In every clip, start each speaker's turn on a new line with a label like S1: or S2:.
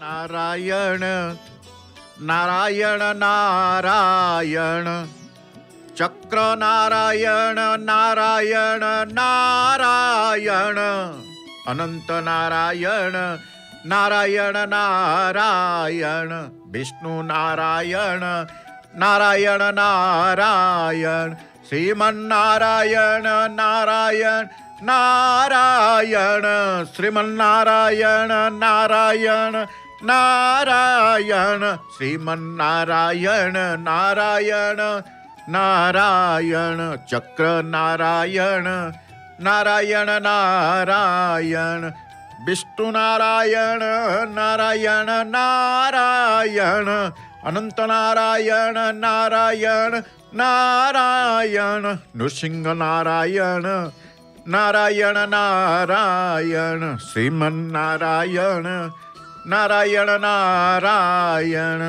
S1: नारायण नारायण नारायण चक्र नारायण नारायण नारायण अनंत नारायण नारायण नारायण विष्णु नारायण नारायण नारायण श्रीमन्नारायण नारायण नारायण श्रीमन्नारायण नारायण नारायण श्रीमन्नारायण नारायण नारायण चक्र नारायण नारायण नारायण विष्णु नारायण नारायण नारायण अनंत नारायण नारायण नारायण नृसिंह नारायण नारायण नारायण श्रीमन्नारायण नारायण नारायण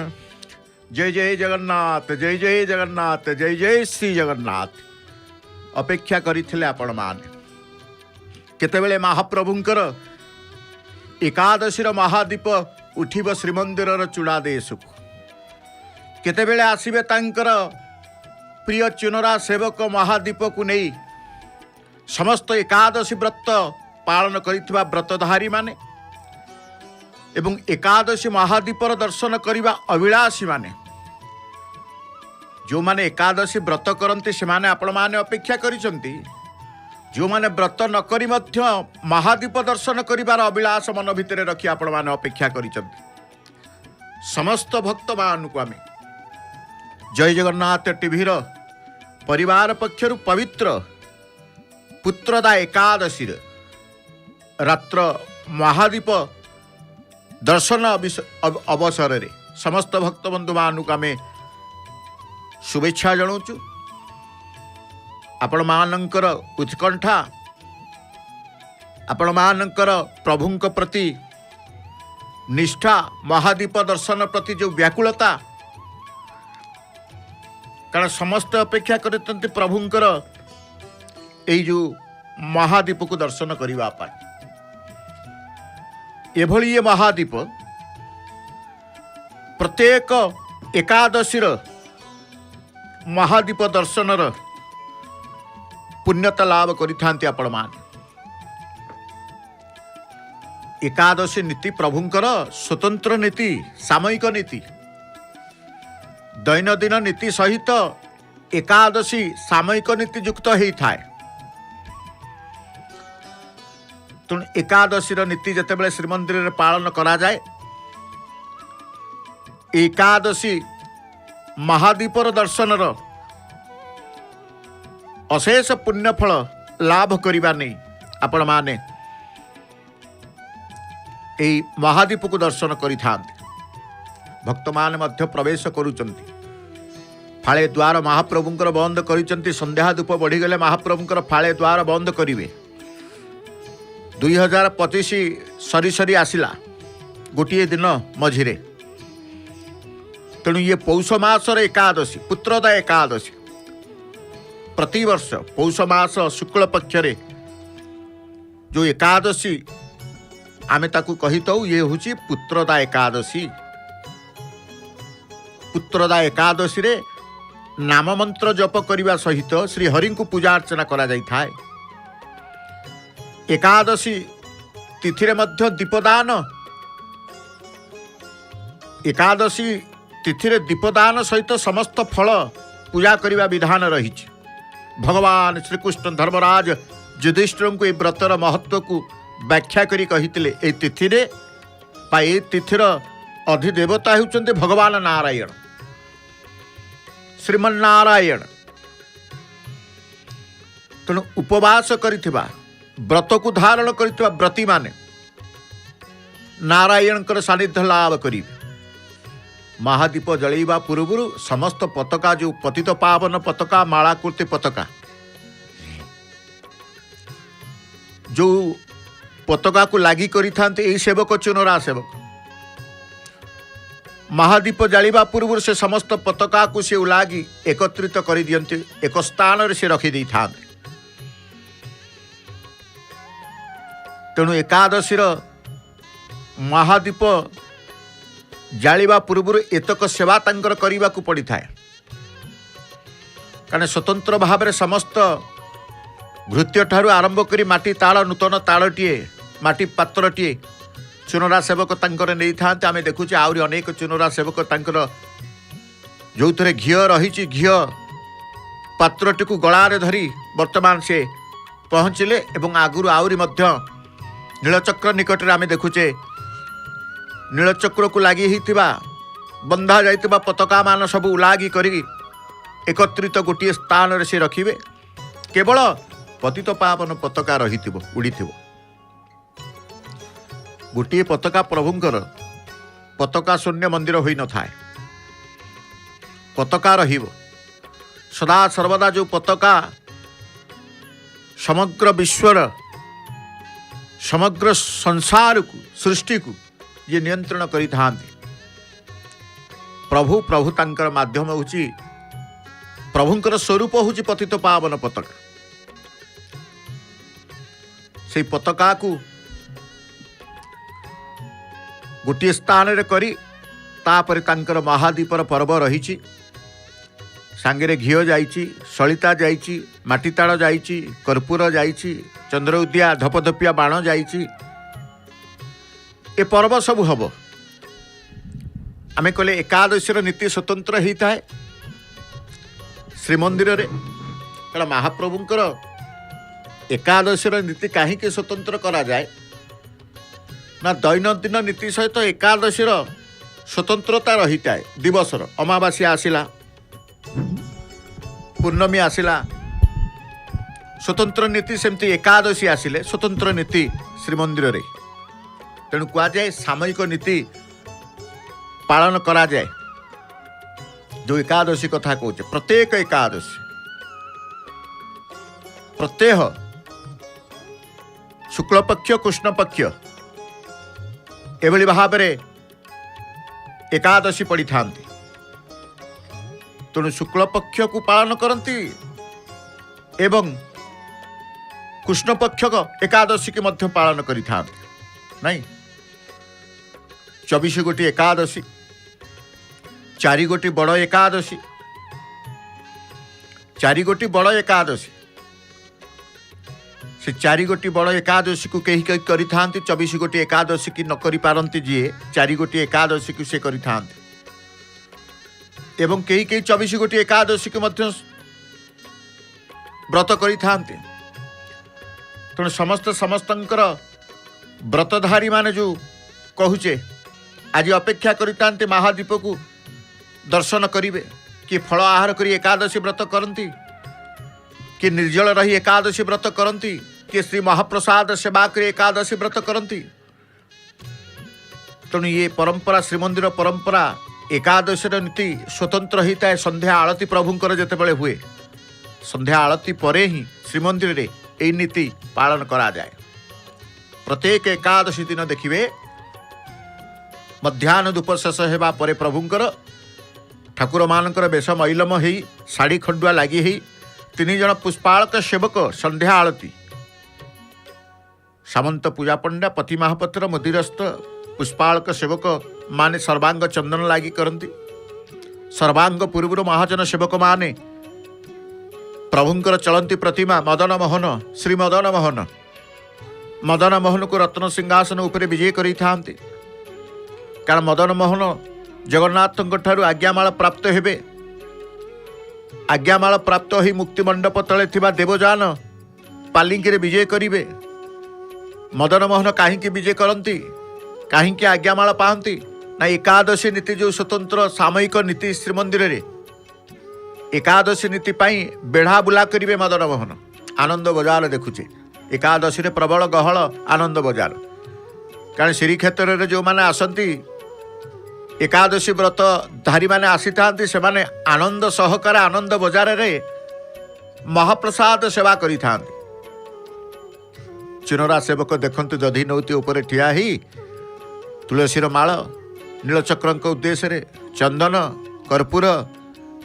S1: जय जय जगन्नाथ जय जय जगन्नाथ जय जय श्री जगन्नाथ। अपेक्षा करथिले आपण माने केतेबेले महाप्रभुंकर एकादशीर महादीप उठिब श्रीमंदिरर चूड़ा देशकु केतेबेले आसिबे तांकर प्रिय चुनरा सेवक महादीप को नहीं समस्त एकादशी व्रत पालन करिथिबा व्रतधारी माने एवं एकादशी महादीपर दर्शन करिबा अभिलाषी माने जो माने एकादशी व्रत करते से माने आपण माने अपेक्षा करिसंती जो माने व्रत न करी मध्य महादीप दर्शन करिबार अभिलाष मन भितर रखी आपण माने अपेक्षा करिसंती। समस्त भक्त मानकु आमे जय जगन्नाथ टीवी परिवार पक्षरु पवित्र पुत्रदा एकादशी रात्र महादीप दर्शन अवसर रे समस्त भक्त बंधु मानक आम शुभेच्छा जनाऊँ। आपण मानकर उत्कंठा आपण मानकर प्रभुंक प्रति निष्ठा महादीप दर्शन प्रति जो व्याकुलता कारण समस्त अपेक्षा करते प्रभुंकर यही जो महादीप को दर्शन करने एभली ये महादीप प्रत्येक एकादशीर महादीप दर्शनर पुण्यता लाभ करिथांती आपण मान। एकादशी नीति प्रभुंकर स्वतंत्र नीति सामयिक नीति दैनंदिन नीति सहित एकादशी सामयिक नीति युक्त होता है। तेणु एकादशी नीति जितेबाला श्रीमंदिर में पालन करा जाए एकादशी महादीपर दर्शनर अशेष पुण्यफल लाभ करिबा नहीं आपण माने एई महादीप को दर्शन करिथांती। भक्त माने मध्य प्रवेश करुचंती फाळे द्वार महाप्रभुंकर बंद करिचंती। संध्या धूप बढ़ीगले महाप्रभुंकर फाळे द्वार बंद करिवे। 2025 सरी सरी आसिला गोटे दिन मझिरे तेणु ये पौष मासर एकादशी पुत्रदा एकादशी प्रतिवर्ष पौष मास शुक्ल पक्षरे जो एकादशी आमे ताकू कहितौ ये होची पुत्रदा एकादशी। पुत्रदा एकादशी रे नाम मंत्र जप करिबा सहित श्री हरि को पूजा अर्चना करा जाई थाए। एकादशी तिथि रे मध्य दीपदान एकादशी तिथि रे दीपदान सहित समस्त फल पूजा करिबा विधान रही। भगवान श्रीकृष्ण धर्मराज युधिष्ठिर को ये व्रतर महत्व को व्याख्या करी कहितले ए तिथि रे ए तिथिर अधिदेवता होउचंते भगवान नारायण श्रीमन्नारायण। तेणु उपवास करिथिबा व्रत को धारण करिथिबा व्रती माने नारायणकर सानिध्य लाभ करिवे। महादीप जलैबा पूर्व समस्त पताका जो पतित पावन पताका मालाकृति पताका जो पताका को लागी करिथांते एई सेवक चुनरा सेवक महादीप जालिबा पूर्व से समस्त पताका को से उलागी एकत्रित करि दियंते एक स्थान रे से रखि दै थांते। तेणु एकादशीर महादीप जालिबा पूर्व एतक सेवा तांकर करने को पड़ी था कारण स्वतंत्र भाव में समस्त भृत्य ठारू आरंभ करी माटी ताल नूतन तालटीए माटी पात्रटीए चुनरा सेवक तांकर नहीं था आम देखुचे आहरी अनेक चुनरा सेवक तांकर जो थे घी रही घी पात्रटी को गलारे धरी वर्तमान से पहुँचले एवं आगुरी आहरी नीलचक्र निकट में आम देखुचे नीलचक्र को लगी बंधा जाइतिबा पताका मान सब उलागी करी एकत्रित गोटे स्थान रे से रखिबे केवल पतित पावन पताका रही उड़ी गोटे पताका प्रभुंकर पताका शून्य मंदिर होई न थाए पताका रहिबो सदा सर्वदा जो पताका समग्र विश्वर समग्र संसार को सृष्टि को ये नियंत्रण करि थांती प्रभु प्रभु तांकर माध्यम होची प्रभुंकर स्वरूप होची पतित पावन पताका से पताका को गोटे स्थान रे करी तापर तांकर महादीपर पर्व रही सांगे घीओ जाइची सलिता जाइची माटीताड़ जाइची कर्पूर जाइची चंद्र उदिया धपधपिया बाण जाइची ए पर्व सब हम आम कहले एकादशी नीति स्वतंत्र होता है श्रीमंदिर रे कारण महाप्रभुंकर एकादशी नीति कहीं स्वतंत्र करा जाए ना दैनंदिन नीति सहित एकादशी स्वतंत्रता रही है दिवसर अमावास्या आसला पूर्णमी आसला स्वतंत्र नीति सेमती एकादशी आसिले स्वतंत्र नीति श्रीमंदिर रे तेणु कहुए सामयिक नीति पालन करा जाए जो एकादशी कथा कहे प्रत्येक एकादशी प्रत्येह शुक्लपक्ष कृष्णपक्ष एभली भाव में एकादशी पड़ी था तेणु शुक्लपक्ष को पालन करती एवं कृष्णपक्ष एकादशी के मध्य पालन करि थांती नहीं 24 गोटी एकादशी 4 गोटी बड़ एकादशी 4 गोटी बड़ एकादशी से 4 गोटी बड़ एकादशी को कहीं कहीं करि थांती 24 गोटी एकादशी की न करि पारंती जी 4 गोटी एकादशी को से करि थांती एवं कहीं कहीं 24 गोटी एकादशी को मध्य व्रत करि थांती तेणु समस्त समस्तंकर व्रतधारी माने जो कहुचे आज अपेक्षा करते महादीप को दर्शन करिवे कि फल आहार करी एकादशी व्रत करती कि निर्जल रही एकादशी व्रत करती कि श्री महाप्रसाद सेवा करी एकादशी व्रत करती तेणु ये परंपरा श्रीमंदिर परंपरा एकादशी नीति स्वतंत्र होता है संध्या आरती प्रभुंकर जितेबाला हुए संध्या आरती परे ही श्रीमंदिर रे यही नीति पालन करा जाए प्रत्येक एकादशी दिन देखिए मध्याह्न धूप शेष होगा पर प्रभुंकर ठाकुर मानकर बेश मैलम हो शाढ़ी खंडुआ लगी ही 3 जन पुष्पाळक सेवक संध्या आरती सामंत पूजा पंडा पति महापत्र मुदिरस्त पुष्पाळक सेवक माने सर्वांग चंदन लगी करती सर्वांग पूर्व महाजन सेवक माने प्रभुंकर चलती प्रतिमा मदन मोहन श्री मदन मोहन को रत्न सिंहासन उपरे विजय करी थांती कारण मदन मोहन जगन्नाथ ठारू आज्ञामाल प्राप्त हेबे आज्ञामाल प्राप्त हो मुक्ति मंडप तले थिबा देवजान पालिंकी विजय करिवे मदन मोहन कहीं विजय करती कहीं आज्ञामाल पाती ना एकादशी नीति जो स्वतंत्र सामयिक नीति श्रीमंदिर रे एकादशी नीति पाई बेढ़ा बुला करिवे मदन मोहन आनंद बजार देखुचे एकादशी रे प्रबल गहल आनंद बजार कारण श्रीक्षेत्र रे जो माने आसंती एकादशी व्रत धारी माने आसी थांती से माने आनंद सहकार आनंद बजार रे महाप्रसाद सेवा करी थांती चिनरा सेवक देखंतु दधी नौती ऊपर ठिया ही तुलसीर माळ नीलचक्रंक उद्देश्य रे चंदन कर्पूर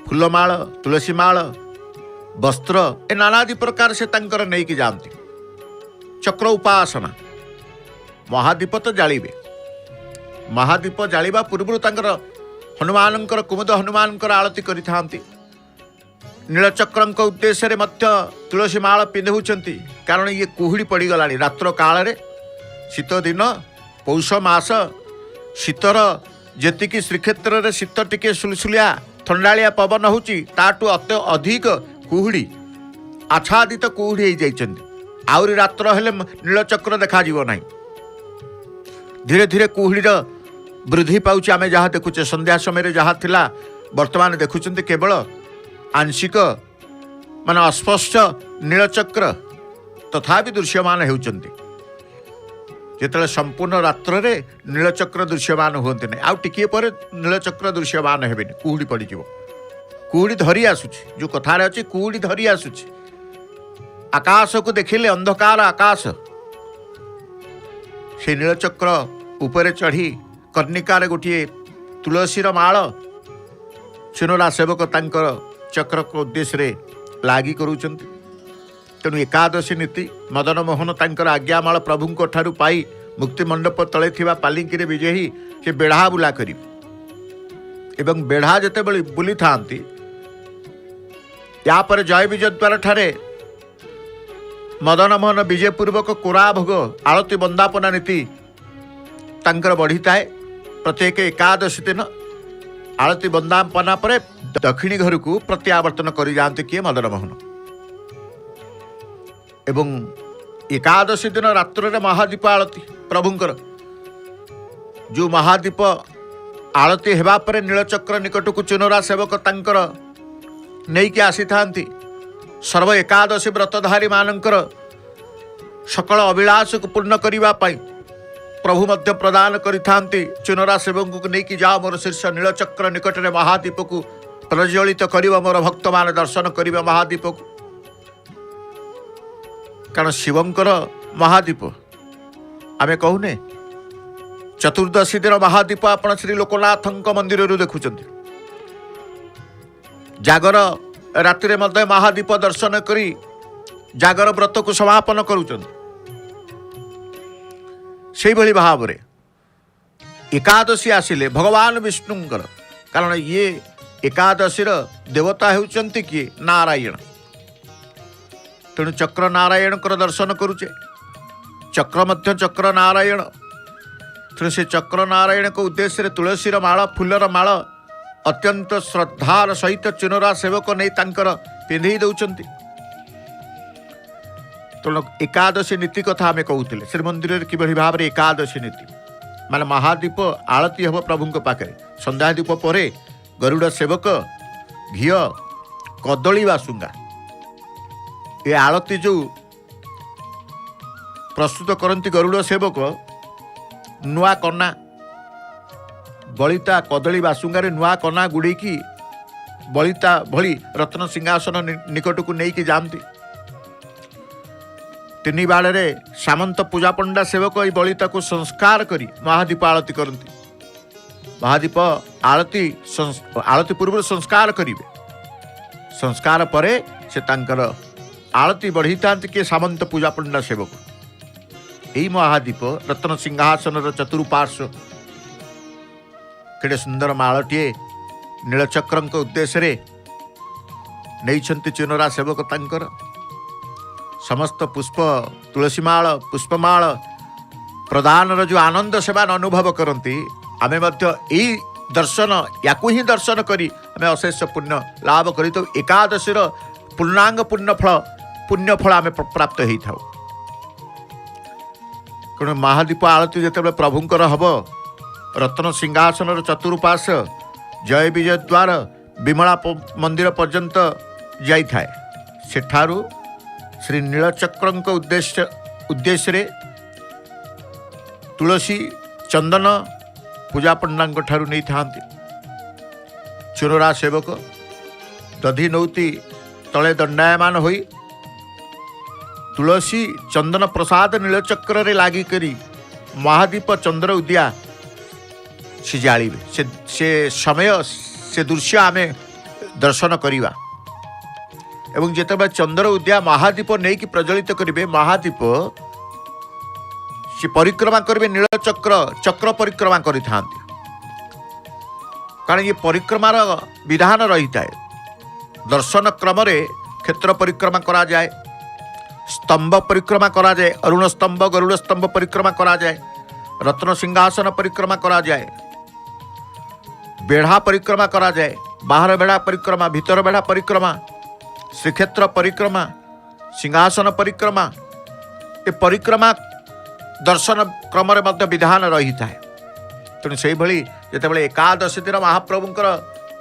S1: फूलमाळ तुलसी माळ वस्त्र ए नानादि प्रकार से तांकर नहीं कि जानती चक्र उपासना महादीप तो जालिबे महादीप जालिबा पूर्व तांकर हनुमानंकर कुमुद हनुमानंकर आरती करिथांती। नीलचक्रंक उद्देश्य मध्य तुलसी माळ पिंधुचंती कारण ये कुहुड़ी पड़गला रात्र काल शीत दिन पौष मास शीतर जेतिकी श्रीक्षेत्र में शीत टिके सुलसुलिया थंडालिया पवन होची ताटू अधिक कुहुड़ी आच्छादित कुहुड़ी हो जाइछंती। आउरी रात्र हेले नीलचक्र देखा जीव नाही। धीरे धीरे कुहुड़ीर वृद्धि पाउची। आमे जहाँ देखुचे संध्या समय जहाँ थिला वर्तमान देखुचंती केवल आंशिक मान अस्पष्ट नीलचक्र तथापि दृश्यमान होउचंती। जेतेବେଳେ संपूर्ण रात्र रे नीलचक्र दृश्यमान होते नहीं। आउ टिकिए पर नीलचक्र दृश्यमान हेबेनी कुहुड़ी पड़ीजिव। कुहुड़ी धरी आसुची जो कथारे अछि कुहुड़ी धरी आसुची। आकाश को देखिले अंधकार आकाश से नीलचक्र उपरे चढ़ी कर्णिकार गोटे तुलसीर माळ चुनरा सेवक तांकर चक्र को उद्देश्य लागी करूचंती। तेणु एकादशी नीति मदन मोहन तांकर आज्ञामाଳ प्रभुंक ठारू पाई मुक्ति मंडप तले थिबा पालिंकी रे विजेही से बेढ़ा बुला करी एवं बेढ़ा जते बळी बुली थांती या पर जय विजय द्वार ठारे मदन मोहन विजय पूर्वक कोरा भोग आळती बंदापना नीति तांकर बढ़ी थाए। प्रत्येक एकादशी दिन आळती बंदापना पर दक्षिणी घर को प्रत्यावर्तन कर जाते किए मदन मोहन। एवं एकादशी दिन रात्र रे महादीप आळती प्रभुंकर जो महादीप आळती हेबा परे नीलचक्र निकट को चुनरा सेवक तांकर नहीं कि आसी थांती। सर्व एकादशी व्रतधारी मानकर सकल अभिलाष को पूर्ण करिबा पाई प्रभु मध्य प्रदान करिथांती। चुनरा सेवक को नहीं कि जाओ मोर शीर्ष नीलचक्र निकट रे महादीप को प्रज्वलित करिबा मोर भक्त मान दर्शन करिबा महादीप को। कारण शिवंकर महादीप आमे कहूने चतुर्दशी दिन महादीप आपण श्री लोकनाथंक मंदिर रू देखुचंती। जागर राति रे मध्य महादीप दर्शन करी जागर व्रत को समापन करूचंती। से भली भाव रे एकादशी आसिले भगवान विष्णुंकर कारण ये एकादशीर देवता हेउचंती किए नारायण। तेणु चक्र नारायण दर्शन करुचे। चक्र मध्य चक्र नारायण तेणु से चक्र नारायण को उद्देश्य तुलसीर माळ फुलर माळ अत्यंत श्रद्धार सहित चुनरा सेवक नहीं तांकर पिंधि दौचंती। तेणु एकादशी नीति कथा आमे कहूतिले श्रीमंदिर किभली भाव रे एकादशी नीति माने महादीप आळती हब प्रभुंक पाखे संध्या दीप परे गरुड़ सेवक घी कदली बासुंगा ये आळती जो प्रस्तुत करती गरुड़ सेवक नुआ कन्ना बलिता कदली बासुंगारे नुआ कन्ना गुड़ेकी बलिता भली रत्न सिंहासन निकट को नहीं कि जाती। तीन बाड़े सामंत पूजा पंडा सेवक ये बलिता को संस्कार करी महादीप आळती करती। महादीप आळती आळती पूर्व संस्कार करिवे। संस्कार परे से तांकर आळती बढ़ी थांती के सामंत पूजा पंडा सेवक। यही महादीप रत्न सिंहासन चतुर्पार्श्व केड़े सुंदर माळटीए नीलचक्रंक उद्देश्य नहीं चुनरा सेवक तांकर समस्त पुष्प तुलसीमाळ पुष्पमाळ प्रदान जो आनंद सेवान अनुभव करती आमे मध्य यही दर्शन याकू ही दर्शन करी आमे अशेष पुण्य लाभ करी तो एकादशीर पूर्णांग पुण्यफल आमे प्राप्त होई थाउ। कारण महादीप आळती जेतेबेले प्रभुंकर हब रत्न सिंहासन चतुर्पाश जय विजय द्वार विमला मंदिर पर्यंत जाई थाए। सेठारु श्री नीलचक्रंक उद्देश्य तुलसी चंदन पूजा पंडा ठारू नहीं थांती। चुनरा सेवक दधि नौती तले दंडायमान होई तुलसी चंदन प्रसाद नीलचक्र रे लागी करी महादीप चंद्र उद्या से जालिबे से समय से दृश्य आमे दर्शन करिवा। एवं जेतेबेले चंद्र उद्या महादीप नहीं कि प्रज्वलित करिवे महादीप से परिक्रमा करेंगे नीलचक्र चक्र परिक्रमा करें कारण ये परिक्रमार विधान रही है। दर्शन क्रम क्षेत्र परिक्रमा करा जाए, स्तंभ परिक्रमा करा जाए, अरुण स्तंभ गरुड़ स्तंभ परिक्रमा करा जाए, रत्न सिंहासन परिक्रमा करा जाए, बेढ़ा परिक्रमा करा जाए, बाहर बेढ़ा परिक्रमा, भीतर बेढ़ा परिक्रमा, श्रीक्षेत्र परिक्रमा, सिंहासन परिक्रमा, ये परिक्रमा दर्शन क्रम विधान रही है। तेणु से भली जितेबाला एकादशी दिन महाप्रभुंकर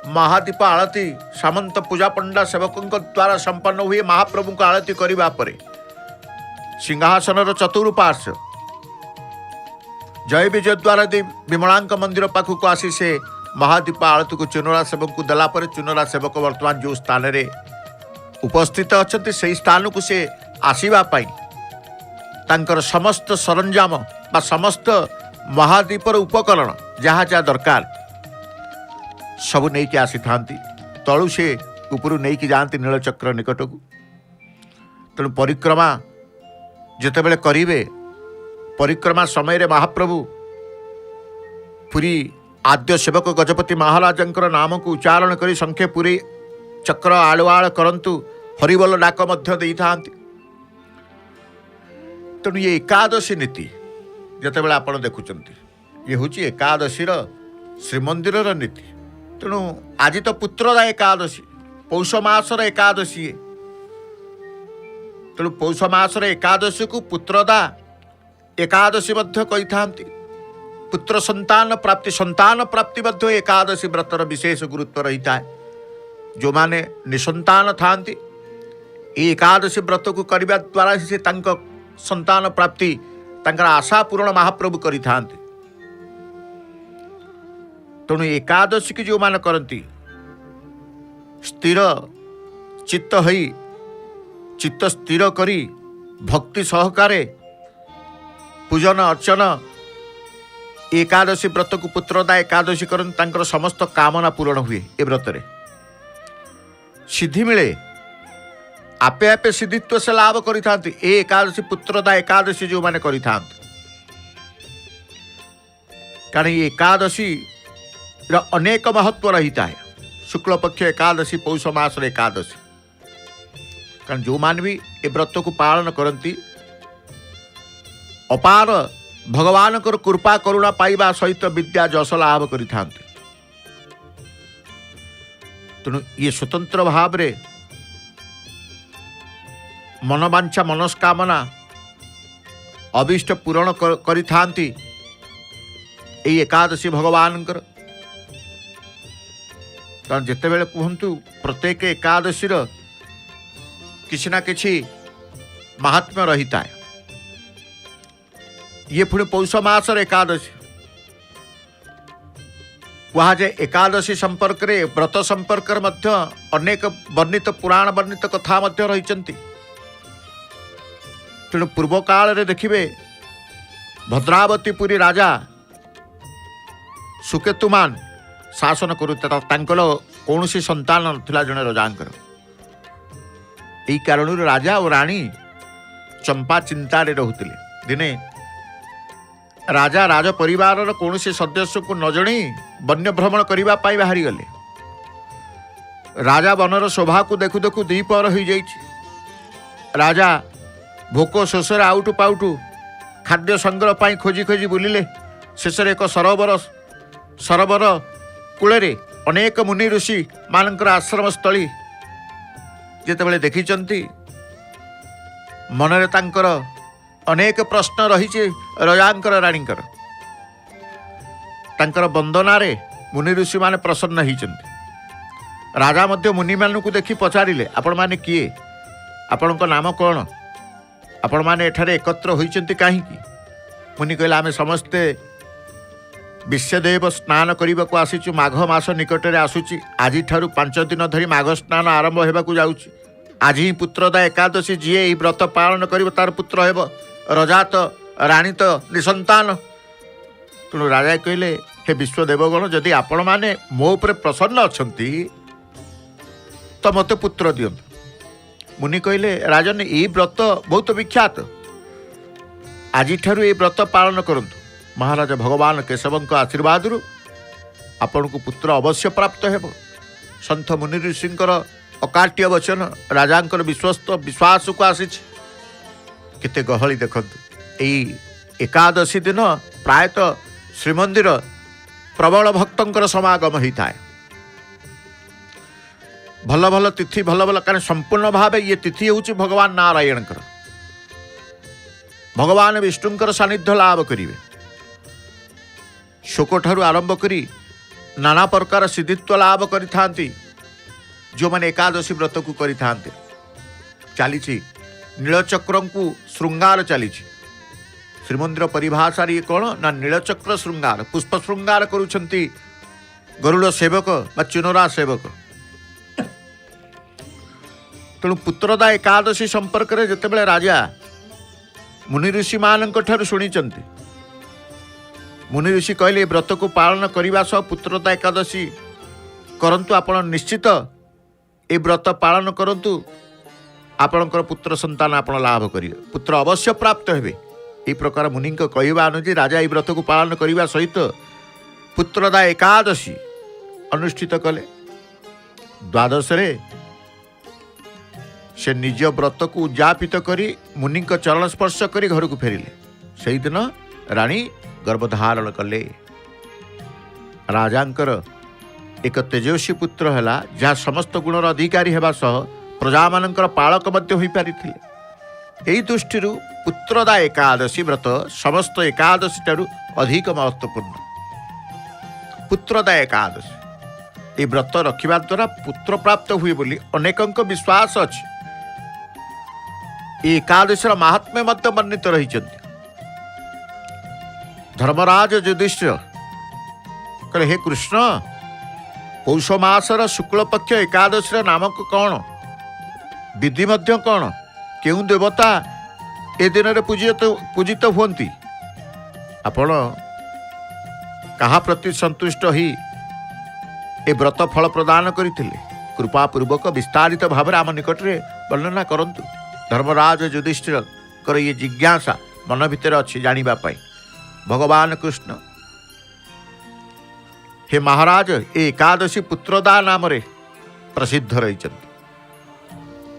S1: महादीप आलती सामंत पूजा पंडा सेवकों द्वारा संपन्न हुए। महाप्रभु को आलती करने पर सिंहासन चतुर्पार्श्व जय विजय द्वारा दे विमलांक मंदिर पाखक आसी से महादीप आलती को चुनरा सेवक को देलापर चुनरा सेवक वर्तमान जो स्थान रे उपस्थित अच्छा से स्थान को से आसवाई तांकर समस्त सरंजाम बा समस्त महादीपर उपकरण जहाँ जहाँ दरकार सबू नहीं कि आसी था तलु से उपरू नहीं कि जाती नीलचक्र निकट को। तेणु परिक्रमा जितेबले करिवे परिक्रमा समय रे महाप्रभु पुरी आद्य सेवक गजपति महाराजंकर नाम को उच्चारण करी संख्ये पुरी चक्र आलुआल करंतु हरिबोल डाक मध्य देई थांती। तेणु ये एकादशी नीति जितेबाला आपण देखुचंती ये हूँ एकादशीर श्रीमंदिर नीति। तेणु आज तो पुत्रदा एकादशी पौष मासर एकादशी तेणु पौष मासर एकादशी को पुत्रदा एकादशी कही थांती। पुत्र संतान प्राप्ति मध्य एकादशी व्रतर विशेष गुरुत्व रही है। जो माने निसंतान थांती एकादशी व्रत को करने द्वारा से संतान प्राप्ति तांकर आशा पूर्ण महाप्रभु करि थांती। तेणु एकादशी की जो मान करती स्थिर चित्त हई चित्त स्थिर करी भक्ति सहकारे पूजन अर्चन एकादशी व्रत को पुत्रदा एकादशी करते तांकर समस्त कामना पूर्ण हुए। ए व्रत रे सिद्धि मिले आपे आपे सिद्धित्व से लाभ करि थांती। ए एकादशी पुत्रदा एकादशी जो माने करि थांती कारण ये एकादशी अनेक महत्व रही है। शुक्ल पक्ष एकादशी पौष मास एकादशी कारण जो मान भी ए व्रत को पालन करती अपार भगवान कृपा करुणा पाइबा सहित विद्या जस लाभ करि थांती। तेणु ये स्वतंत्र भाव रे मनोवांछा मनस्कामना अभीष्ट पूरण करि थांती एई एकादशी भगवान कारण जिते बेले कहतु प्रत्येक एकादशी किसी ना किसी महात्म्य रही है। ये पुणी पौष मासर एकादशी वहाँ जे एकादशी संपर्क रे व्रत संपर्क मध्य अनेक वर्णित पुराण वर्णित कथा मध्य रही। तेणु पूर्व काल रे देखिबे भद्रावती पुरी राजा सुकेतुमान शासन करुता कौन सी संतान नथिला जने राजांकर। यही कारण राजा और रानी चंपा चिंतारे रहुतिले। दिने राजा राज परिवार कौन सी सदस्य को न जणी वन्य भ्रमण करने बाहरी गले। राजा वनर शोभा को देखु देखु द्विपहर हो जाइछि। राजा भोक शोषर आउटु पाउटु खाद्य संग्रह पाई खोजी खोजी बुलिले। शेष एक सरोवर कूଳରେ अनेक मुनि ऋषि मानकर आश्रम स्थली जेतेबेले देखिचंती मनरे तांकर अनेक प्रश्न रही राजांकर राणींकर तांकर वंदनारे मुनि ऋषि माने प्रसन्न होइचंती। राजा मध्य मुनि मानकु देखि पचारिले आपण माने किए आपणक नाम कौन आपण माने एठारे एकत्र होइचंती काहीकि। मुनि कहले आमे समस्ते विश्वदेव स्नान करने को आसीचु। माघ मास निकट में आसूची। आज 5 दिन धरी माघ स्नान आरंभ होगा जाऊँगी। आज ही पुत्रदा एकादशी जी यही व्रत पालन कर तार पुत्र हेब। रजा तो राणी तो निसंतान। तेणु राजा कहले हे विश्वदेवगण जदि आपण माने मो उपर प्रसन्न अछंती तो मते पुत्र दियंतु। मुनि कहले राजन ये व्रत बहुत विख्यात आज ये व्रत पालन करंतु महाराज भगवान केशवंक आशीर्वाद आपण को पुत्र अवश्य प्राप्त हेब। संत मुनि ऋषिंकर अकाट्य वचन राजांकर विश्वस्त विश्वास को आसी केते गहली देखंतु। एई एकादशी दिन प्रायतः श्रीमंदिर प्रबल भक्तंकर समागम होता है। भल भल तिथि भल भल कारण संपूर्ण भाव ये तिथि हूँ भगवान नारायणकर भगवान विष्णुंकर सानिध्य लाभ करेंगे। शोक ठारू आरंभ करी नाना प्रकार सिद्धित्व लाभ करि जो मैंने एकादशी व्रत को करि चली नीलचक्र को श्रृंगार चली श्रीमंदिर परिभाषा ये कौन ना नीलचक्र श्रृंगार पुष्प श्रृंगार करुछंती गरुड़ सेवक बा चुनरा सेवक। तेणु पुत्रदा एकादशी संपर्क में जितेबाला राजा मुनि ऋषि मानक ठारू शुणिचंती मुनि ऋषि कहले व्रत को पालन करने सह पुत्रदा एकादशी करंतु आपण निश्चित ए व्रत पालन करंतु आपणकर पुत्र संतान आपण लाभ करिवे पुत्र अवश्य प्राप्त हेबे। यही प्रकार मुनि कहवा अनुजी राजा ये व्रत को पालन करने सहित पुत्रदा एकादशी अनुष्ठित कले। द्वादश से निज व्रत को उद्यापित करी मुनि चरण स्पर्श करी घर को फेरिले। से दिन रानी गर्भधारण कले। राजांकर एक तेजस्वी पुत्र है जहाँ समस्त गुणर अधिकारी होगा सह प्रजा मानकर पालक मध्य होई पारिथिले। एही दृष्टि पुत्रदा एकादशी व्रत समस्त एकादशी ठारू अधिक महत्वपूर्ण। पुत्रदा एकादशी ये व्रत रखिबा द्वारा पुत्र प्राप्त हुए बोली अनेकंक विश्वास अछि। एकादशी महात्म्य मध्य वर्णित रही। धर्मराज युधिष्ठिर कहले हे कृष्ण पौष मासर शुक्ल पक्ष एकादशी नामक कौन विधि मध्य कौन केउ देवता ए दिन में पूजित हुंती आपण कहा प्रति संतुष्ट ही ए व्रत फल प्रदान करते कृपापूर्वक विस्तारित भाव आम निकट में वर्णना करंतु। धर्मराज युधिष्ठिर कर ये जिज्ञासा मन भितर अच्छी जानिबा पाई। भगवान कृष्ण हे महाराज ए एकादशी पुत्रदा नाम प्रसिद्ध रही।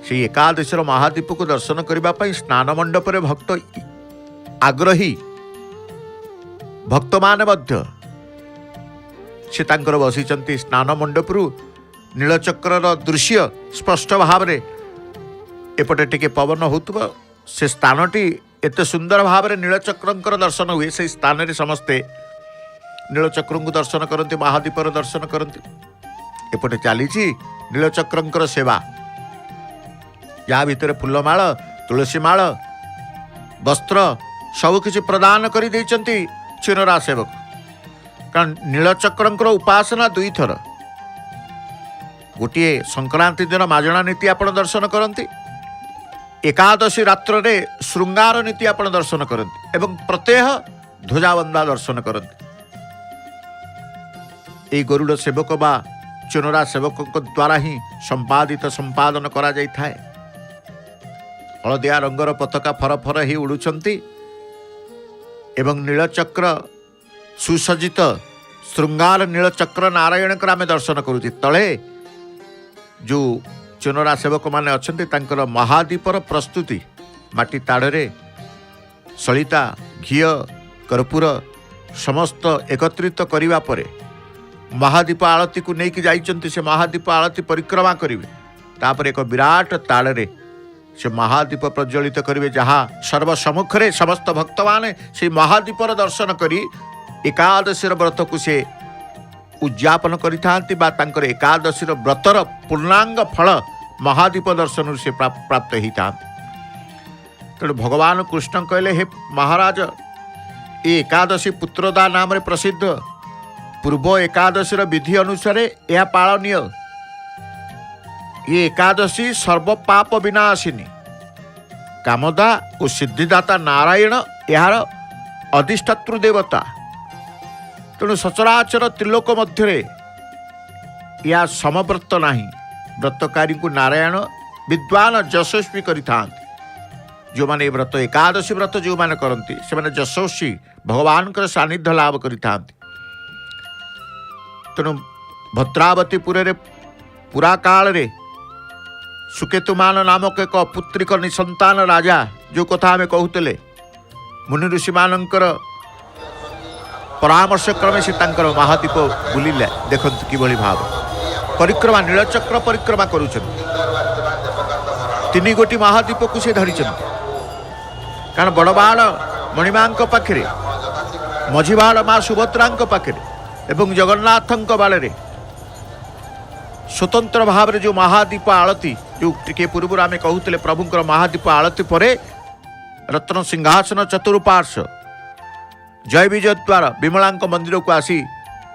S1: से एकादशी महादीप को दर्शन करने स्नान मंडप रे भक्त आग्रही भक्त मान मध्य से तांकर बसिचंती। स्नान मंडप नीलचक्र दृश्य स्पष्ट भाव रे एपटे टिके पवन होतुबा से स्थानटी एते सुंदर भाव रे नीलचक्र दर्शन हुए। से स्थान रे समस्ते नीलचक्र को दर्शन करती महादीपर दर्शन करती। एपटे चली नीलचक्र सेवा या भितर फूलमाल तुलसी माल वस्त्र सबकि प्रदान कर चुनरा सेवक। कारण नीलचक्र उपासना दुई थर गोटे संक्रांति दिन माजणा नीति आपण दर्शन करती एकादशी रात्र रे श्रृंगार नीति आपण दर्शन करती एवं प्रत्यह ध्वजाबंदा दर्शन करती। ए गरुड़ सेवक बा चुनरा सेवक द्वारा ही संपादित संपादन करा जाई थाए। हलदिया रंगर पताका फर फर ही उड़ुचंती एवं नीलचक्र सुसज्जित श्रृंगार नीलचक्र नारायण को आम दर्शन करुची। तले जो चुनरा सेवक माने अच्छंती तांकर महादीपर प्रस्तुति माटी ताड़े सलिता घी कर्पूर समस्त एकत्रित करिवा परे महादीप आळती को लेकिन जाइचंती। से महादीप आळती परिक्रमा करिवे तापर एक विराट ताड़े से महादीप प्रज्वलित करिवे जहाँ सर्वसम्मुखें समस्त भक्त माने से महादीपर दर्शन करी एकादशी व्रत को से उद्यापन करिथांती बा तांकर एकादशी व्रतर पूर्णांग फल महादीप दर्शन से प्राप्त होता। तेणु भगवान कृष्ण कहले हे महाराज ये एकादशी पुत्रदा नाम रे प्रसिद्ध। पूर्व एकादशी विधि अनुसार यह पालनीय। ये एकादशी सर्व पाप विनाशिनी कामदा और सिद्धिदाता नारायण यार अधिष्ठातृ देवता। तेणु सचराचर त्रिलोक मध्य या समव्रत नहीं। व्रतकारी को नारायण विद्वान यशस्वी करिथांती। जो माने ये व्रत एकादशी व्रत जो माने करती से माने यशस्वी भगवान सानिध्य लाभ करि थांती। तेणु भद्रावतीपुर पुरा काल रे सुकेतुमान नामक एक अपुत्रिक निसंतान राजा जो कथा आम कहते मुनि ऋषि मानकर परामर्श क्रमे से महादीप बुलिले देखते किभली भाव परिक्रमा नीलचक्र परिक्रमा करुँच तीन गोटी महादीप को से धरी कारण बड़ बाण मणिमा पाखे मझी बाण माँ सुभद्रा पाखे एवं जगन्नाथ बाड़े स्वतंत्र भाव में जो महादीप आलती जो टे पूर्व आम कहते प्रभुंर महादीप आलती पर रत्न सिंहासन चतुर्पार्श्व जय विजय द्वार विमला मंदिर को आसी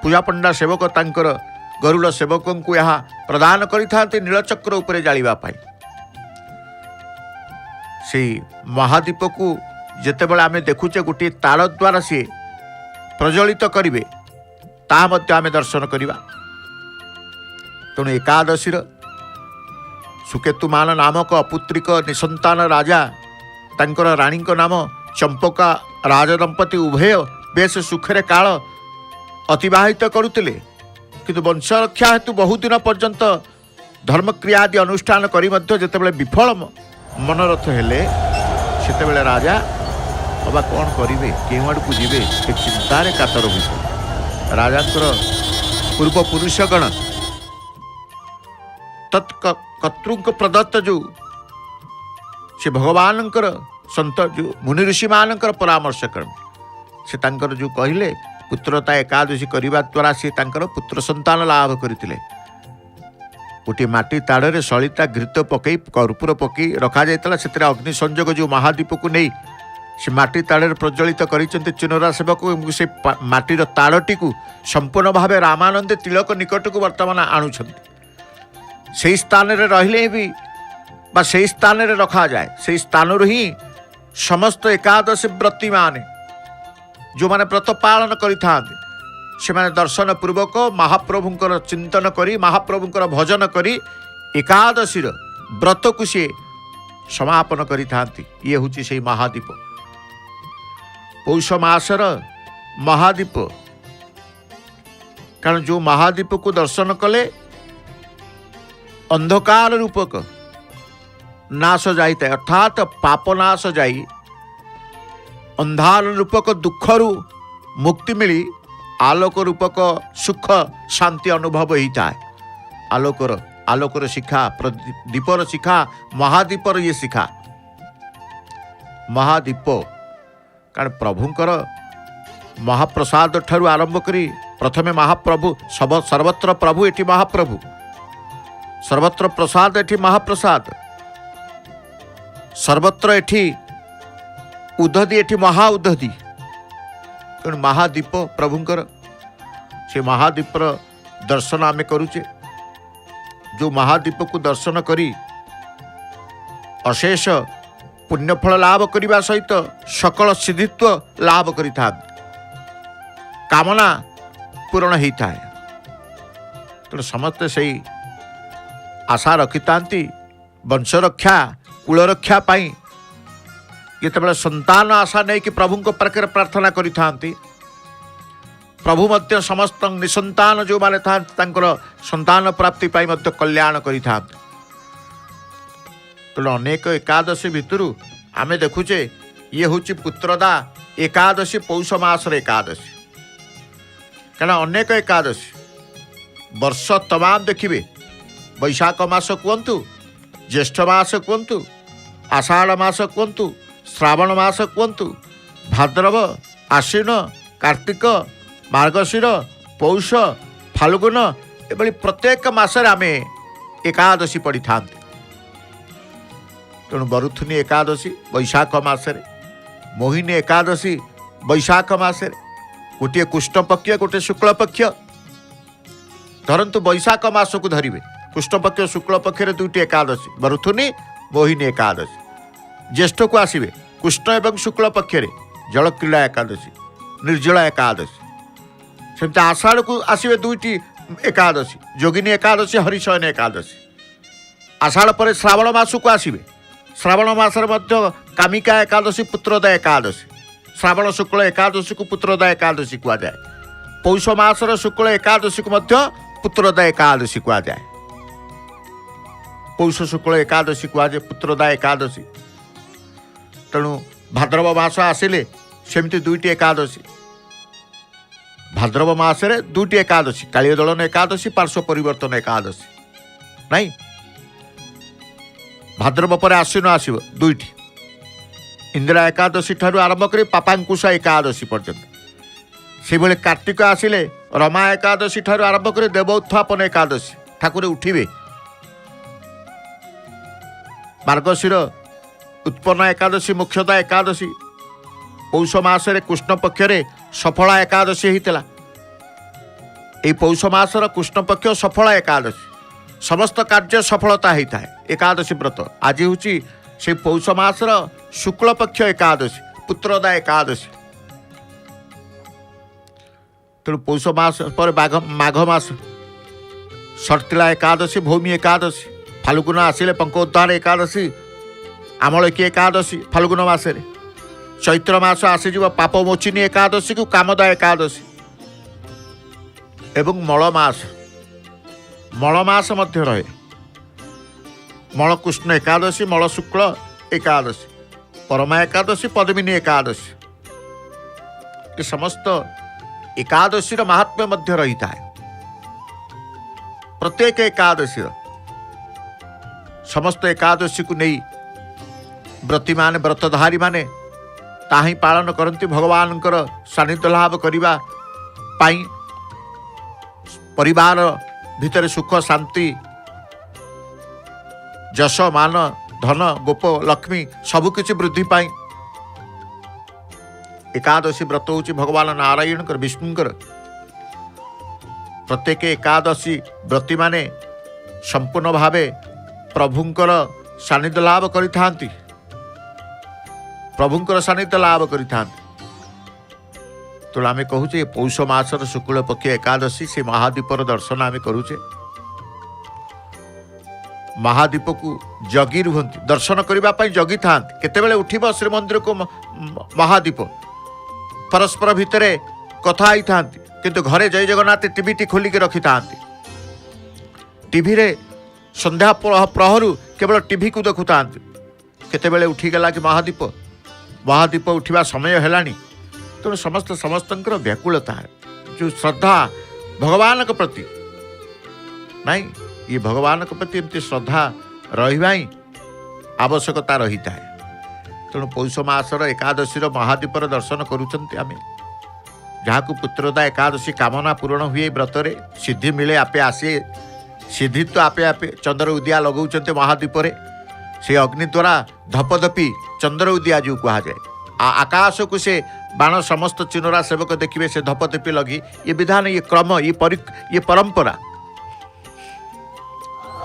S1: पूजा पंडा सेवक तांकर गरुड़ सेवक को यहाँ प्रदान करते नीलचक्र उपरे जावाई से महादीप को जिते बड़े आम देखुचे गोटे तार द्वारा सी प्रज्वलित करेंगे आम दर्शन करवा। तेणु एकादशी सुकेतुमान नामक अपुत्रिक निसंतान राजा तांकर राणी नाम चंपका राजदंपति उभय बेस सुखरे काल अतिवाहित करुले किंतु वंशरक्षा हेतु बहु दिन पर्यंत धर्मक्रियादि अनुष्ठान करी जितेबाला विफल मनरथ हेले सेतेबाला राजा अबा कौन करेंगे केउँ आड़ को जीवे एक चिंतार कातर हुए राजा पूर्व पुरुषगण तत्कर्तृ प्रदत्त जो से भगवान संत जो मुनि ऋषि मानकर परामर्श क्रमे से तांकर जो कहले पुत्रता एकादशी करने द्वारा सी तांकर पुत्र संतान लाभ करते गोटे माटी ताड़े सलिता घृत पकई कर्पूर पकई रखा जाता से अग्नि संजोग जो महादीप को नहीं से माटी ताड़े प्रज्वलित करते चुनरा सेवक से माटीर ताड़टी को संपूर्ण भाव रामानंद तिलक निकट को वर्तमान आणुंट से स्थान रहिले भी से स्थान रखा जाए से स्थान ही समस्त एकादशी व्रती माने जो माने व्रत पालन करिथांते से माने दर्शन पूर्वक महाप्रभुंकर चिंतन करी महाप्रभुंकर भजन करी एकादशी व्रत को सी समापन करिथांती। ये हूँ से महादीप पौष मासर महादीप कारण जो महादीप को दर्शन कले अंधकार रूपक नाश जाता है अर्थात पाप नाश जाई अंधार रूपक दुखरु मुक्ति मिली आलोक रूपक सुख शांति अनुभव होता है। आलोकर शिखा दीपर शिखा महादीपर ये शिखा महादीप कारण प्रभुंकर महाप्रसाद ठारू आरंभ करी प्रथमे महाप्रभु सर्वत्र प्रभु एटी महाप्रभु सर्वत्र प्रसाद एटी महाप्रसाद सर्वत्र एठी उदधि एठी महा उदधि तेणु महादीप प्रभुंकर से महादीपर दर्शन आम करुचे जो महादीप को दर्शन करी अशेष पुण्यफल लाभ करने सहित सकल सिद्धित्व लाभ करिथा कामना पूरण होता है। तेणु समस्ते से आशा रखी था वंश रक्षा कुल रक्षा पाई जितेबाला संतान आशा नहीं कि प्रभु पाखे प्रार्थना करि प्रभु मध्य समस्त निसंतान जो माने था संतान प्राप्ति पाई मध्य कल्याण करि तेणु अनेक एकादशी भितर आम देखुचे ये हूँ पुत्रदा एकादशी पौष मासर एकादशी कहना अनेक एकादशी वर्ष तमाम देखिए वैशाख मास कहतु ज्येष्ठ मास कहतु आषाढ़ मास कहतु श्रावण मास कहतु भाद्रव आश्विन कार्तिक मार्गशीर पौष फाल्गुन एभली प्रत्येक मासरे आम एकादशी पढ़ी था। तेणु बरुथुनी एकादशी वैशाख मासरे मोहिनी एकादशी वैशाख मासरे गोटे कृष्ण पक्ष गोटे शुक्ल पक्ष धरतु वैशाख मास को धरिवे कृष्ण पक्ष शुक्ल पक्ष दुईटी एकादशी बरुथुनी मोहिनी एकादशी ज्येष्ठ को आसवे कृष्ण एवं शुक्ल पक्ष जलक्रीड़ा एकादशी निर्जला एकादशी सेमती आषाढ़ को आसवे दुईटी एकादशी जोगिनी एकादशी हरिशयन एकादशी आषाढ़ पर श्रावण मास को आसवे श्रावण मासरे मध्य कामिका एकादशी पुत्रदा एकादशी श्रावण शुक्ल एकादशी को पुत्रदा एकादशी कह जाए पौष मासर शुक्ल एकादशी को मध्य पुत्रदा एकादशी कह जाए पौष शुक्ल एकादशी कह जाए पुत्रदा एकादशी तेणु भाद्रव मास आसिले सेमती दुईटी एकादशी भाद्रव मासरे दुईटी एकादशी काली दलन एकादशी पार्श्व परिवर्तन एकादशी नहीं भाद्रव पर आश्विन आसव दुईटी इंदिरा एकादशी ठारू आरंभ कर पापांकुश एकादशी पर्यंत से भाई कार्तिक आसिले रमा एकादशी ठारू आरंभ कर देवोत्थापन एकादशी ठाकुर उठिबे मार्गशीर उत्पन्न एकादशी मुख्यतः एकादशी पौष मासरे कृष्ण पक्षरे सफला एकादशी होता ये पौष मासर कृष्ण पक्ष सफला एकादशी समस्त कार्य सफलता होता है एकादशी व्रत आज हूँ से पौष मासर शुक्ल पक्ष एकादशी पुत्रदा एकादशी तेणु पौष मास पर माघ मास सर्तिला एकादशी भौमी एकादशी फाल्गुन आसिले पंकोद्धार एकादशी आमलकी एकादशी फाल्गुन मासरे चैत्र मास आसीज पापमोचिनी एकादशी को कामदा एकादशी एवं मल मास मध्य रहे मल कृष्ण एकादशी मल शुक्ल एकादशी परमा एकादशी पद्मिनी एकादशी ये समस्त एकादशी महात्म्य मध्य रही है प्रत्येक एकादशी समस्त एकादशी को नहीं व्रती माने व्रतधारी माने ताही पालन करती भगवान सानिध्य लाभ करने परिवार भितर सुख शांति जश मान धन गोप लक्ष्मी सबकिछि वृद्धि पाई एकादशी व्रत हूँ भगवान नारायण विष्णुकर प्रत्येक एकादशी व्रती माने संपूर्ण भावे प्रभुंकर सानिध्य लाभ करिथांती प्रभुंकर सानिध्य लाभ करिथांती तो आम कहूचे पौष मासर शुक्ल पक्ष एकादशी से महादीपर दर्शन आम करुचे महादीप को जगी रुहंती दर्शन करने जगी था केतेबेले उठिब श्रीमंदिर को महादीप परस्पर भितर कथा ही था किंतु घरे जय जगन्नाथ टीवी टी खोलिक रखी था टीवी रे संध्या प्रहरु केवल टीवी को देखु था केतेबेले उठीगला कि महादीप उठिबा समय हेलानी तेणु समस्त समस्तंकर व्याकुलता है जो श्रद्धा भगवान के प्रति नहीं ये भगवान के प्रति एमती श्रद्धा रही आवश्यकता रही है तेणु पौष मासर एकादशी महादीपर दर्शन करुँच आम जहाँ को पुत्रदा एकादशी कामना पूरण हुए व्रतरे सिद्धि मिले आपे आसे सिद्धि तो आपे आपे चंद्र उदिया लगाउछन्ते महादीपर से अग्नि द्वारा धपधपी चंद्र उदिया जो कहा जाए आकाश को से बाण समस्त चिनोरा सेवक देखिए से धपधपी लगी ये विधान ये क्रम ये परंपरा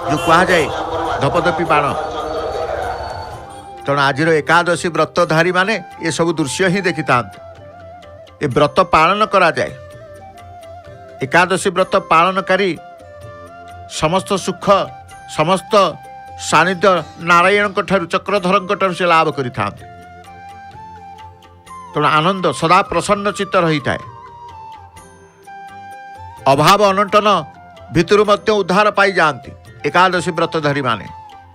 S1: जो कहा जाए धपधपी बाण तेणु आज एकादशी व्रतधारी माने ये सब दृश्य ही देखी था ये व्रत पालन करा जाए एकादशी व्रत पालनकारी समस्त सुख समस्त सानिध्य नारायण चक्रधर से लाभ करि थांते तेणु आनंद सदा प्रसन्न चित्त रही है अभाव अनटन भितर मध्य उद्धार पाई जाती एकादशी व्रतधारी माने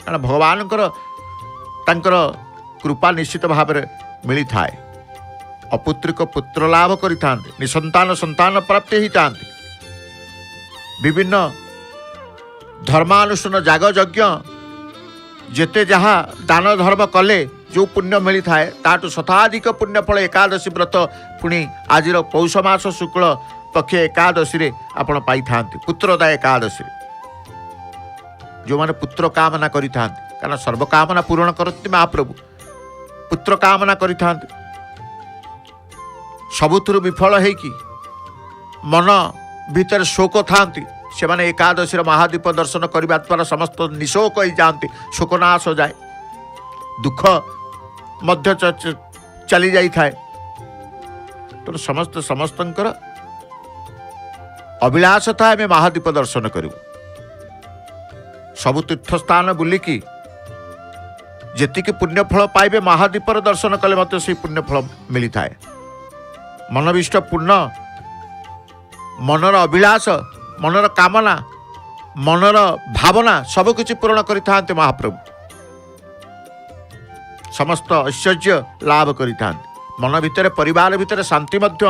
S1: कारण भगवान कृपा निश्चित भाव में मिली थाए अपुत्रिक पुत्र लाभ करि निसंतान संतान प्राप्ति ही था विभिन्न धर्मानुष्ठान जाग यज्ञ जेते जहाँ दान धर्म कले जो पुण्य मिली थाए ताटू शताधिक पुण्य फल एकादशी व्रत पुणी आज पौष मास शुक्ल पक्ष एकादशी आपण पाई थांती पुत्रदा एकादशी जो माने पुत्र कामना करि थांती कारण सर्वकामना पूरण करती महाप्रभु पुत्र कामना करि थांती सबुथुरु विफल हेकी मन भीतर शोक थांती से माने एकादशी महादीप दर्शन करने द्वारा समस्त निशोक ही जाती शोकनाश हो जाए दुख मध्य चली जाई थाए तो समस्त समस्तंकर अभिलाष था आम महादीप दर्शन करूँ सबु तीर्थस्थान बुलिकी ଯେତିକି ପୁଣ୍ୟଫଳ ପାଇବେ ମହାଦୀପର ଦର୍ଶନ କଲେ ମଧ୍ୟ ସେହି ପୁଣ୍ୟଫଳ ମିଳିଥାଏ। ମନବିଷ୍ଟ ପୂର୍ଣ୍ଣ ମନର ଅଭିଳାଷ, ମନର କାମନା, ମନର ଭାବନା ସବୁକିଛି ପୂରଣ କରିଥାନ୍ତି ମହାପ୍ରଭୁ। ସମସ୍ତ ଐଶ୍ୱର୍ଯ୍ୟ ଲାଭ କରିଥାନ୍ତି। ମନ ଭିତରେ ପରିବାର ଭିତରେ ଶାନ୍ତି ମଧ୍ୟ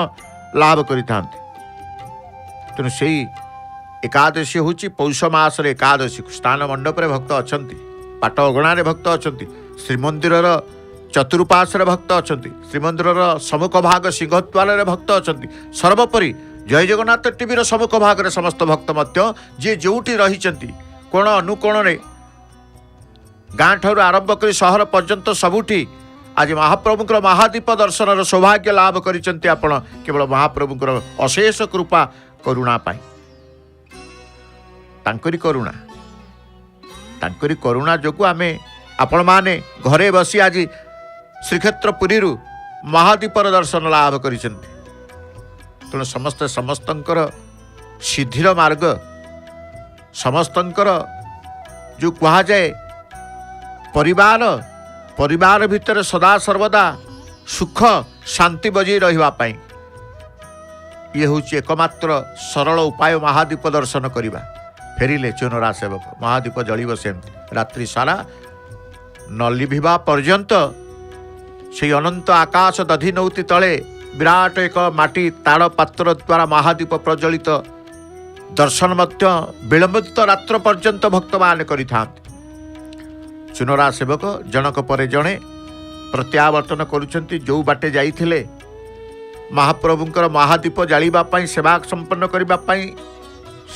S1: ଲାଭ କରିଥାନ୍ତି। ତେଣୁ ସେଇ ଏକାଦଶୀ ହେଉଛି ପୌଷ ମାସରେ ଏକାଦଶୀ। ସ୍ନାନ ମଣ୍ଡପରେ ଭକ୍ତ ଅଛନ୍ତି, ପାଟ ଅଗଣାରେ ଭକ୍ତ ଅଛନ୍ତି, ଶ୍ରୀମନ୍ଦିରର ଚତୁଃପାର୍ଶ୍ୱରେ ଭକ୍ତ ଅଛନ୍ତି, ଶ୍ରୀମନ୍ଦିରର ସମ୍ମୁଖ ଭାଗ ସିଂହଦ୍ୱାରରେ ଭକ୍ତ ଅଛନ୍ତି। ସର୍ବୋପରି ଜୟ ଜଗନ୍ନାଥ ଟିଭିର ସମ୍ମୁଖ ଭାଗରେ ସମସ୍ତ ଭକ୍ତ ମଧ୍ୟ ଯିଏ ଯେଉଁଠି ରହିଛନ୍ତି, କୋଣ ଅନୁକୋଣରେ, ଗାଁ ଠାରୁ ଆରମ୍ଭ କରି ସହର ପର୍ଯ୍ୟନ୍ତ ସବୁଠି ଆଜି ମହାପ୍ରଭୁଙ୍କର ମହାଦୀପ ଦର୍ଶନର ସୌଭାଗ୍ୟ ଲାଭ କରିଛନ୍ତି ଆପଣ କେବଳ ମହାପ୍ରଭୁଙ୍କର ଅଶେଷ କୃପା କରୁଣା ପାଇଁ। ତାଙ୍କରି କରୁଣା ଯୋଗୁଁ ଆମେ ଆପଣମାନେ ଘରେ ବସି ଆଜି ଶ୍ରୀକ୍ଷେତ୍ର ପୁରୀରୁ ମହାଦୀପର ଦର୍ଶନ ଲାଭ କରିଛନ୍ତି। ତେଣୁ ସମସ୍ତଙ୍କର ସିଦ୍ଧିର ମାର୍ଗ, ସମସ୍ତଙ୍କର ଯେଉଁ କୁହାଯାଏ ପରିବାର ଭିତରେ ସଦା ସର୍ବଦା ସୁଖ ଶାନ୍ତି ବଜାଇ ରହିବା ପାଇଁ ଇଏ ହେଉଛି ଏକମାତ୍ର ସରଳ ଉପାୟ ମହାଦୀପ ଦର୍ଶନ କରିବା। ଫେରିଲେ ଚୁନରା ସେବକ, ମହାଦୀପ ଜଳିବ ସେମିତି ରାତ୍ରି ସାରା ନ ଲିଭିବା ପର୍ଯ୍ୟନ୍ତ। ସେହି ଅନନ୍ତ ଆକାଶ ଦଧି ନଉତି ତଳେ ବିରାଟ ଏକ ମାଟି ତାଳ ପାତ୍ର ଦ୍ୱାରା ମହାଦୀପ ପ୍ରଜ୍ୱଳିତ ଦର୍ଶନ ମଧ୍ୟ ବିଳମ୍ବିତ ରାତ୍ର ପର୍ଯ୍ୟନ୍ତ ଭକ୍ତମାନେ କରିଥାନ୍ତି। ଚୁନରା ସେବକ ଜଣକ ପରେ ଜଣେ ପ୍ରତ୍ୟାବର୍ତ୍ତନ କରୁଛନ୍ତି। ଯେଉଁ ବାଟେ ଯାଇଥିଲେ ମହାପ୍ରଭୁଙ୍କର ମହାଦୀପ ଜାଳିବା ପାଇଁ, ସେବା ସମ୍ପନ୍ନ କରିବା ପାଇଁ,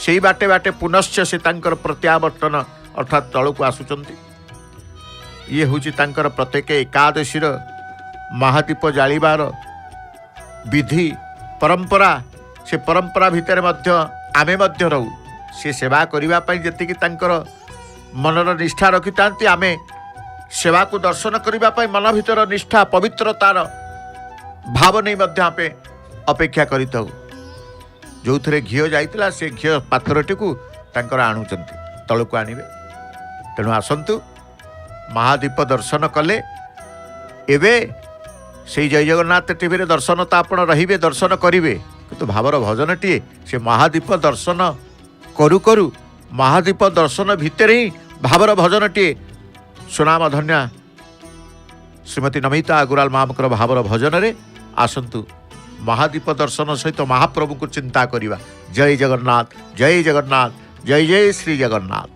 S1: ସେଇ ବାଟେ ପୁନଶ୍ଚ ସେ ତାଙ୍କର ପ୍ରତ୍ୟାବର୍ତ୍ତନ ଅର୍ଥାତ୍ ତଳକୁ ଆସୁଛନ୍ତି। ଇଏ ହେଉଛି ତାଙ୍କର ପ୍ରତ୍ୟେକ ଏକାଦଶୀର ମହାଦୀପ ଜାଳିବାର ବିଧି ପରମ୍ପରା। ସେ ପରମ୍ପରା ଭିତରେ ମଧ୍ୟ ଆମେ ମଧ୍ୟ ରହୁ। ସେ ସେବା କରିବା ପାଇଁ ଯେତିକି ତାଙ୍କର ମନର ନିଷ୍ଠା ରଖିଥାନ୍ତି, ଆମେ ସେବାକୁ ଦର୍ଶନ କରିବା ପାଇଁ ମନ ଭିତର ନିଷ୍ଠା ପବିତ୍ରତାର ଭାବ ନେଇ ମଧ୍ୟ ଆମେ ଅପେକ୍ଷା କରିଥାଉ। ଯେଉଁଥିରେ ଘିଅ ଯାଇଥିଲା ସେ ଘିଅ ପାତ୍ରଟିକୁ ତାଙ୍କର ଆଣୁଛନ୍ତି, ତଳକୁ ଆଣିବେ। ତେଣୁ ଆସନ୍ତୁ, ମହାଦୀପ ଦର୍ଶନ କଲେ ଏବେ ସେଇ ଜୟ ଜଗନ୍ନାଥ ଟିଭିରେ ଦର୍ଶନ ତ ଆପଣ ରହିବେ, ଦର୍ଶନ କରିବେ, କିନ୍ତୁ ଭାବର ଭଜନଟିଏ ସେ ମହାଦୀପ ଦର୍ଶନ କରୁ କରୁ ମହାଦୀପ ଦର୍ଶନ ଭିତରେ ହିଁ ଭାବର ଭଜନଟିଏ ସୁନାମ ଧନ୍ୟା ଶ୍ରୀମତୀ ନମିତା ଅଗ୍ରୱାଲ ମାଙ୍କର ଭାବର ଭଜନରେ ଆସନ୍ତୁ। ମହାଦୀପ ଦର୍ଶନ ସହିତ ମହାପ୍ରଭୁଙ୍କୁ ଚିନ୍ତା କରିବା। ଜୟ ଜଗନ୍ନାଥ, ଜୟ ଜଗନ୍ନାଥ, ଜୟ ଜୟ ଶ୍ରୀ ଜଗନ୍ନାଥ।